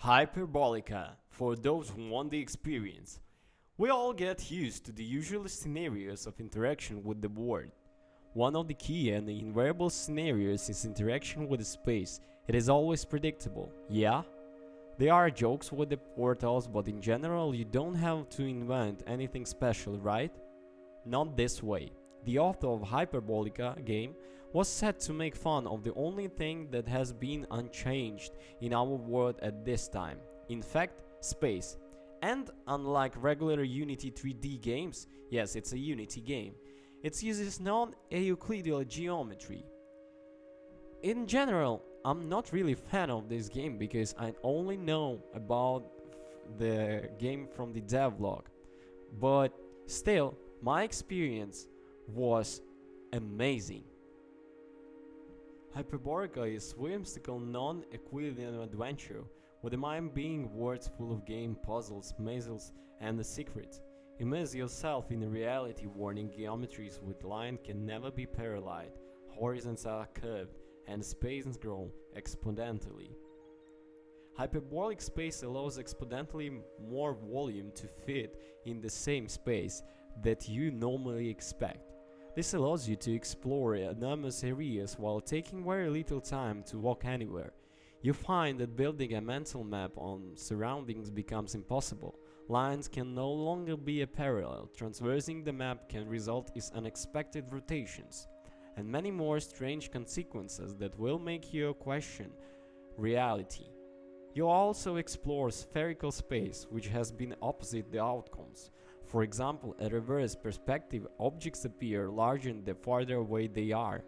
Hyperbolica, for those who want the experience. We all get used to the usual scenarios of interaction with the world. One of the key and invariable scenarios is interaction with space. It is always predictable, yeah? There are jokes with the portals, but in general you don't have to invent anything special, right? Not this way. The author of Hyperbolica game was set to make fun of the only thing that has been unchanged in our world at this time. In fact, space. And unlike regular Unity 3D games, yes, it's a Unity game, it uses non-Euclidean geometry. In general, I'm not really a fan of this game because I only know about the game from the devlog. But still, my experience was amazing. Hyperbolica is whimsical non-Euclidean adventure with the mind being words full of game puzzles, mazes, and the secrets. Immerse yourself in a reality warning geometries with line can never be paralleled, horizons are curved, and spaces grow exponentially. Hyperbolic space allows exponentially more volume to fit in the same space that you normally expect. This allows you to explore enormous areas while taking very little time to walk anywhere. You find that building a mental map on surroundings becomes impossible. Lines can no longer be a parallel. Traversing the map can result in unexpected rotations and many more strange consequences that will make you question reality. You also explore spherical space, which has been opposite the outcomes. For example, at reverse perspective, objects appear larger the farther away they are.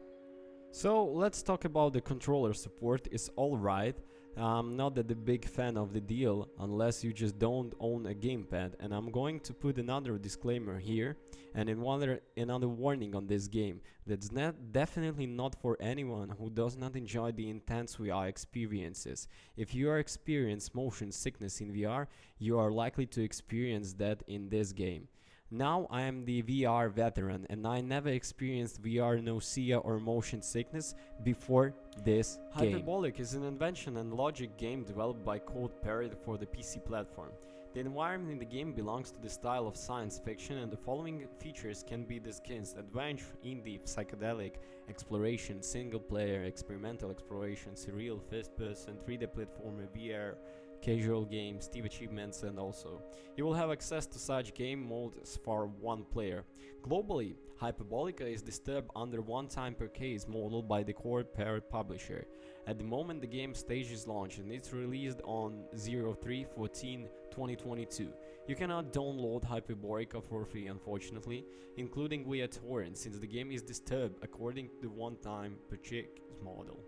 So let's talk about the controller support. It's alright. I'm not that a big fan of the deal unless you just don't own a gamepad, and I'm going to put another disclaimer here and another warning on this game that's definitely not for anyone who does not enjoy the intense VR experiences. If you are experiencing motion sickness in VR, you are likely to experience that in this game. Now I am the VR veteran and I never experienced VR nausea or motion sickness before this game. Hyperbolic is an invention and logic game developed by Code Parrot for the PC platform. The environment in the game belongs to the style of science fiction, and the following features can be discussed: adventure, indie, psychedelic, exploration, single player, experimental exploration, surreal, first person, 3D platformer, VR, casual games, Steam achievements, and also you will have access to such game modes for one player. Globally, Hyperbolica is distributed under one-time per case model by the core parent publisher. At the moment the game stage is launched and it's released on 03/14/2022. You cannot download Hyperbolica for free, unfortunately, including via torrent, since the game is disturbed according to the one-time purchase model.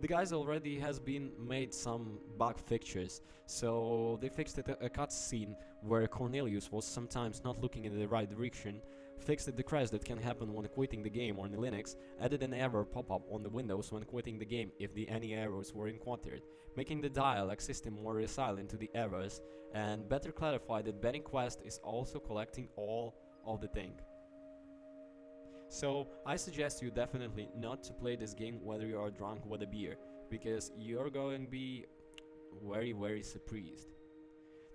The guys already has been made some bug fixtures, so they fixed a cutscene where Cornelius was sometimes not looking in the right direction, fixed the crash that can happen when quitting the game on Linux, added an error pop-up on the Windows when quitting the game if any errors were encountered, making the dialogue system more resilient to the errors, and better clarified that betting quest is also collecting all of the thing. So I suggest you definitely not to play this game whether you are drunk with a beer, because you're going to be very surprised.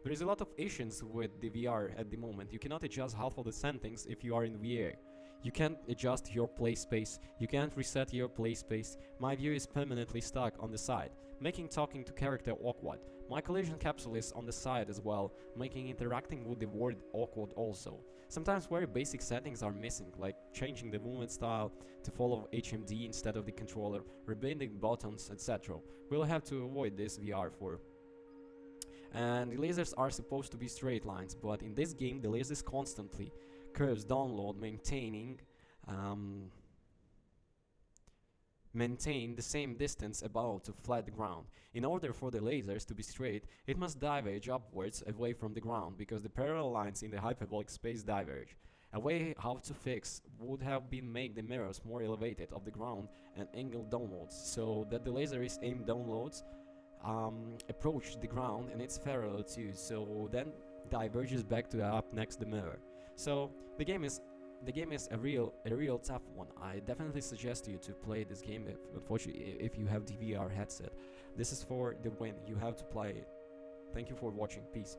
There is a lot of issues with the VR at the moment. You cannot adjust half of the settings if you are in VR. You can't adjust your play space, you can't reset your play space. My view is permanently stuck on the side, making talking to character awkward. My collision capsule is on the side as well, making interacting with the world awkward also. Sometimes very basic settings are missing, like changing the movement style to follow HMD instead of the controller, rebending buttons, etc. We'll have to avoid this VR for. And the lasers are supposed to be straight lines, but in this game the lasers constantly curves download, maintain the same distance about to flat ground. In order for the lasers to be straight, it must diverge upwards away from the ground, because the parallel lines in the hyperbolic space diverge. A way how to fix would have been make the mirrors more elevated off the ground and angle downwards, so that the laser is aimed downwards, approach the ground and it's parallel too, so then diverges back to the up next the mirror. So the game is a real tough one. I definitely suggest you to play this game if you have the VR headset. This is for the win. You have to play it. Thank you for watching. Peace.